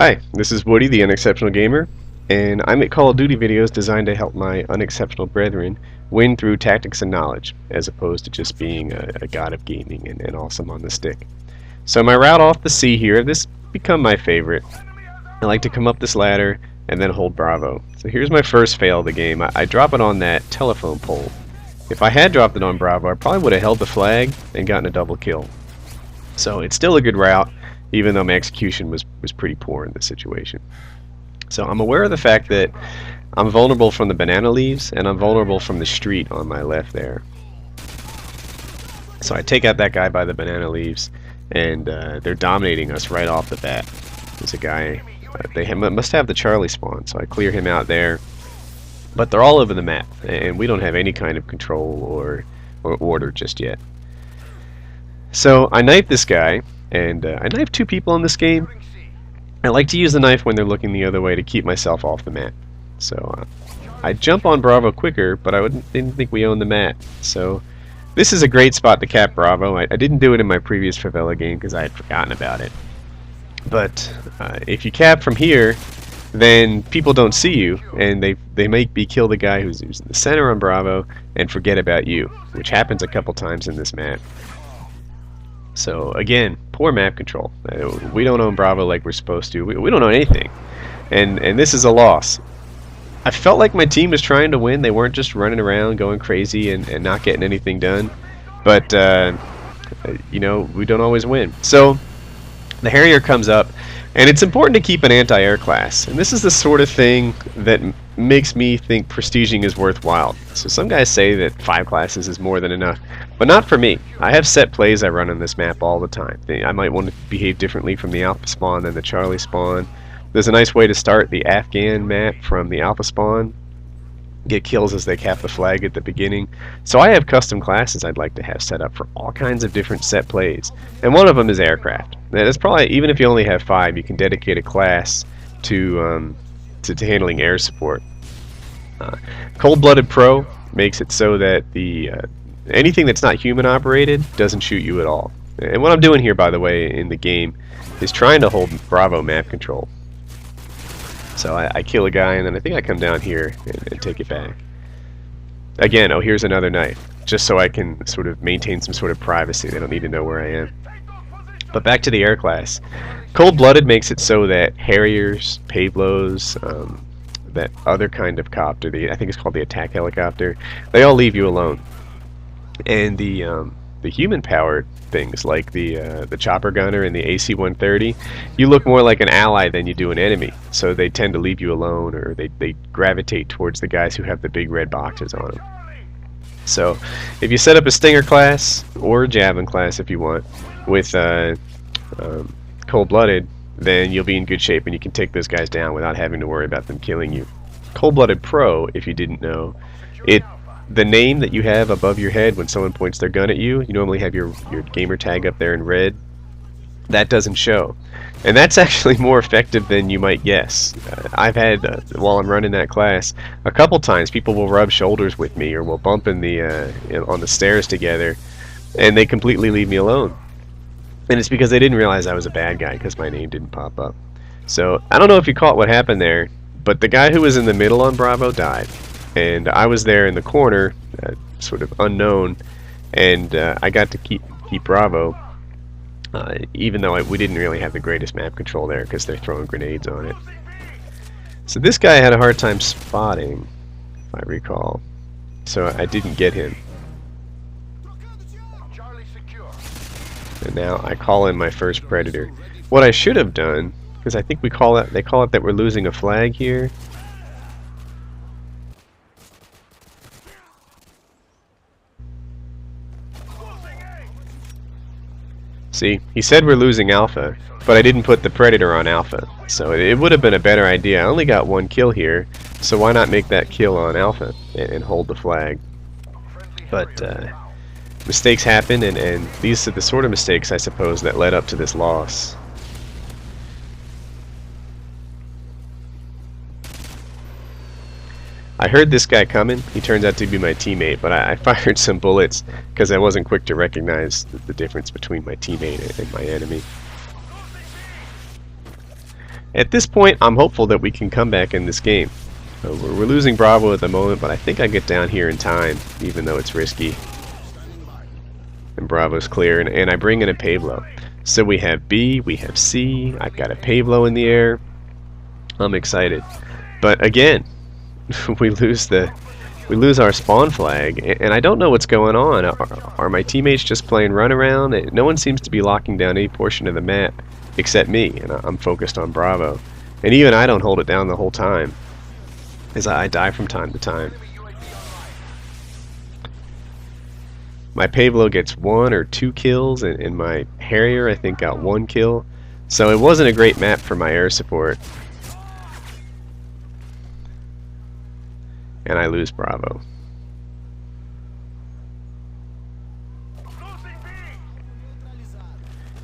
Hi, this is Woody, the Unexceptional Gamer, and I make Call of Duty videos designed to help my unexceptional brethren win through tactics and knowledge, as opposed to just being a god of gaming and awesome on the stick. So my route off the sea here, this become my favorite. I like to come up this ladder and then hold Bravo. So here's my first fail of the game. I drop it on that telephone pole. If I had dropped it on Bravo, I probably would have held the flag and gotten a double kill. So it's still a good route, even though my execution was pretty poor in this situation. So I'm aware of the fact that I'm vulnerable from the banana leaves, and I'm vulnerable from the street on my left there. So I take out that guy by the banana leaves, and they're dominating us right off the bat. There's a guy, must have the Charlie spawn, so I clear him out there. But they're all over the map, and we don't have any kind of control or order just yet. So I knife this guy, and I knife two people in this game. I like to use the knife when they're looking the other way to keep myself off the map. So I jump on Bravo quicker, but didn't think we owned the map. So this is a great spot to cap Bravo. I didn't do it in my previous Favela game because I had forgotten about it. But if you cap from here, then people don't see you, and they make me kill the guy who's in the center on Bravo and forget about you, which happens a couple times in this map. So again, poor map control. We don't own Bravo like we're supposed to. We don't own anything, and this is a loss. I felt like my team was trying to win. They weren't just running around going crazy and not getting anything done. But you know, we don't always win. So the Harrier comes up, and it's important to keep an anti-air class. And this is the sort of thing that makes me think prestiging is worthwhile. So some guys say that 5 classes is more than enough, but not for me. I have set plays I run on this map all the time. I might want to behave differently from the Alpha spawn than the Charlie spawn. There's a nice way to start the Afghan map from the Alpha spawn. Get kills as they cap the flag at the beginning. So I have custom classes I'd like to have set up for all kinds of different set plays, and one of them is aircraft. Now, that's probably, even if you only have 5, you can dedicate a class to handling air support. Cold-Blooded Pro makes it so that anything that's not human operated doesn't shoot you at all. And what I'm doing here, by the way, in the game is trying to hold Bravo map control. So I kill a guy, and then I think I come down here and take it back. Again, oh, here's another knife, just so I can sort of maintain some sort of privacy. They don't need to know where I am. But back to the air class. Cold-Blooded makes it so that Harriers, Pablos, that other kind of copter, I think it's called the attack helicopter, they all leave you alone. And the human-powered things like the chopper gunner and the AC-130, you look more like an ally than you do an enemy. So they tend to leave you alone, or they gravitate towards the guys who have the big red boxes on them. So if you set up a Stinger class, or a Javelin class if you want, with Cold-Blooded, then you'll be in good shape and you can take those guys down without having to worry about them killing you. Cold-Blooded Pro, if you didn't know, the name that you have above your head when someone points their gun at you, you normally have your gamer tag up there in red. That doesn't show. And that's actually more effective than you might guess. I've had, while I'm running that class, a couple times people will rub shoulders with me or will bump on the stairs together, and they completely leave me alone. And it's because they didn't realize I was a bad guy because my name didn't pop up. So I don't know if you caught what happened there, but the guy who was in the middle on Bravo died. And I was there in the corner, sort of unknown, and I got to keep Bravo, even though we didn't really have the greatest map control there because they're throwing grenades on it. So this guy had a hard time spotting, if I recall, so I didn't get him. And now I call in my first Predator. What I should have done, because I think they call it that we're losing a flag here. See, he said we're losing Alpha, but I didn't put the Predator on Alpha. So it would have been a better idea. I only got 1 kill here, so why not make that kill on Alpha and hold the flag? But mistakes happen, and these are the sort of mistakes, I suppose, that led up to this loss. I heard this guy coming. He turns out to be my teammate, but I fired some bullets because I wasn't quick to recognize the difference between my teammate and my enemy. At this point, I'm hopeful that we can come back in this game. We're losing Bravo at the moment, but I think I get down here in time, even though it's risky. And Bravo's clear, and I bring in a Pablo. So we have B, we have C, I've got a Pablo in the air. I'm excited. But again, we lose our spawn flag, and I don't know what's going on. Are my teammates just playing runaround? No one seems to be locking down any portion of the map except me, and I'm focused on Bravo. And even I don't hold it down the whole time, as I die from time to time. My Pablo gets 1 or 2 kills, and my Harrier I think got 1 kill. So it wasn't a great map for my air support. And I lose Bravo.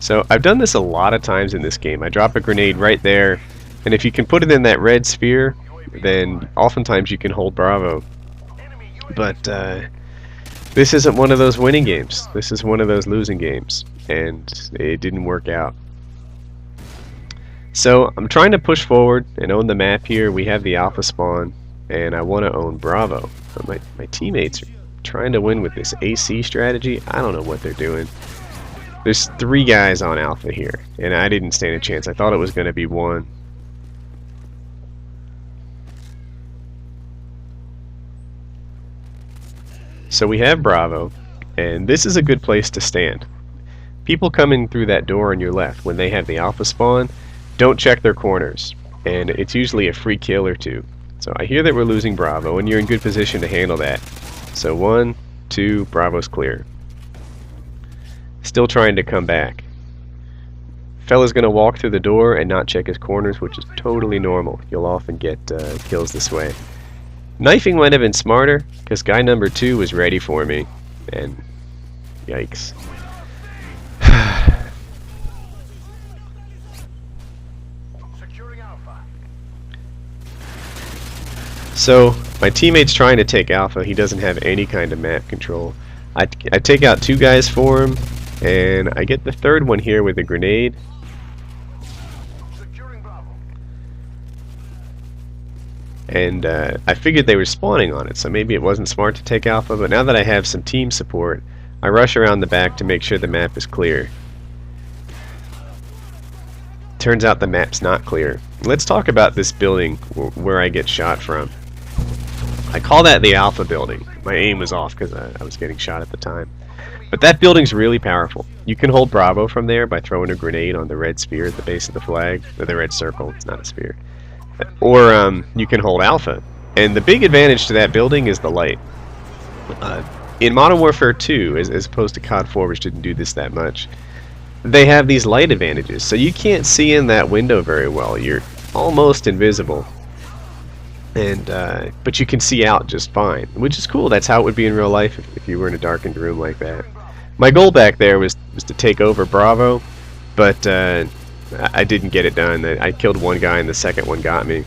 So I've done this a lot of times in this game. I drop a grenade right there, and if you can put it in that red sphere, then oftentimes you can hold Bravo. But this isn't one of those winning games. This is one of those losing games, and it didn't work out. So I'm trying to push forward and own the map here. We have the Alpha spawn, and I want to own Bravo. But my teammates are trying to win with this AC strategy. I don't know what they're doing. There's 3 guys on Alpha here, and I didn't stand a chance. I thought it was going to be 1. So we have Bravo, and this is a good place to stand. People coming through that door on your left, when they have the Alpha spawn, don't check their corners, and it's usually a free kill or 2. So I hear that we're losing Bravo, and you're in good position to handle that. So 1, 2, Bravo's clear. Still trying to come back. Fella's gonna walk through the door and not check his corners, which is totally normal. You'll often get kills this way. Knifing might have been smarter, because guy number 2 was ready for me, and yikes. So my teammate's trying to take Alpha. He doesn't have any kind of map control. I take out 2 guys for him, and I get the 3rd one here with a grenade. And I figured they were spawning on it, so maybe it wasn't smart to take Alpha, but now that I have some team support, I rush around the back to make sure the map is clear. Turns out the map's not clear. Let's talk about this building where I get shot from. I call that the Alpha building. My aim was off because I was getting shot at the time. But that building's really powerful. You can hold Bravo from there by throwing a grenade on the red sphere at the base of the flag, or the red circle, it's not a sphere. Or you can hold Alpha. And the big advantage to that building is the light. In Modern Warfare 2, as opposed to COD 4, which didn't do this that much, they have these light advantages. So you can't see in that window very well. You're almost invisible. And but you can see out just fine, which is cool. That's how it would be in real life if you were in a darkened room like that. My goal back there was to take over Bravo, but I didn't get it done. I killed 1 guy and the 2nd one got me.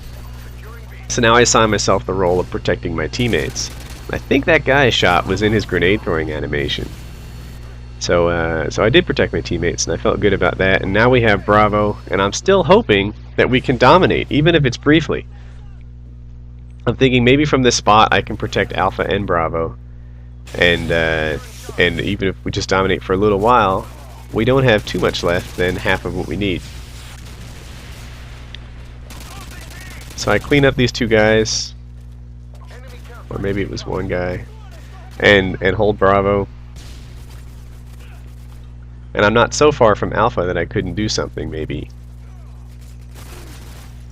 So now I assign myself the role of protecting my teammates. I think that guy shot was in his grenade throwing animation. So I did protect my teammates, and I felt good about that. And now we have Bravo, and I'm still hoping that we can dominate, even if it's briefly. I'm thinking maybe from this spot I can protect Alpha and Bravo, and even if we just dominate for a little while, we don't have too much left than half of what we need. So I clean up these 2 guys, or maybe it was 1 guy, and hold Bravo. And I'm not so far from Alpha that I couldn't do something, maybe,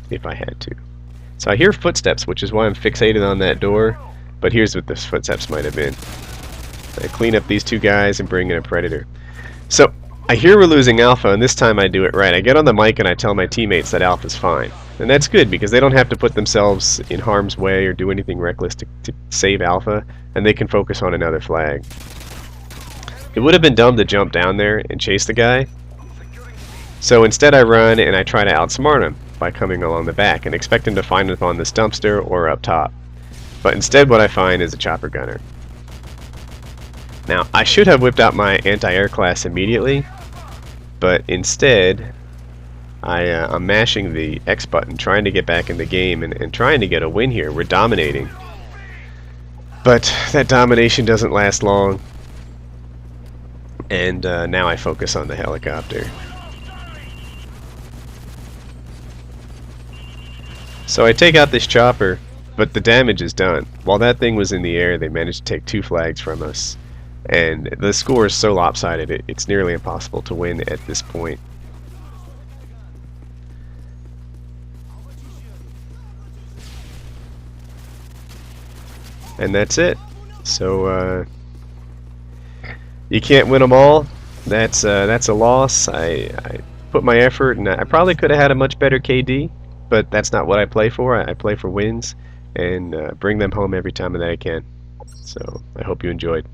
if I had to. So I hear footsteps, which is why I'm fixated on that door, but here's what those footsteps might have been. I clean up these 2 guys and bring in a Predator. So I hear we're losing Alpha, and this time I do it right. I get on the mic and I tell my teammates that Alpha's fine. And that's good, because they don't have to put themselves in harm's way or do anything reckless to save Alpha, and they can focus on another flag. It would have been dumb to jump down there and chase the guy. So instead I run and I try to outsmart him by coming along the back and expect him to find him on this dumpster or up top. But instead what I find is a chopper gunner. Now I should have whipped out my anti-air class immediately, but instead I'm mashing the X button, trying to get back in the game and trying to get a win here. We're dominating. But that domination doesn't last long. And now I focus on the helicopter. So I take out this chopper, but the damage is done. While that thing was in the air, they managed to take 2 flags from us. And the score is so lopsided, it's nearly impossible to win at this point. And that's it. So you can't win them all. That's a loss. I put my effort, and I probably could have had a much better KD, but that's not what I play for. I play for wins and bring them home every time that I can. So I hope you enjoyed.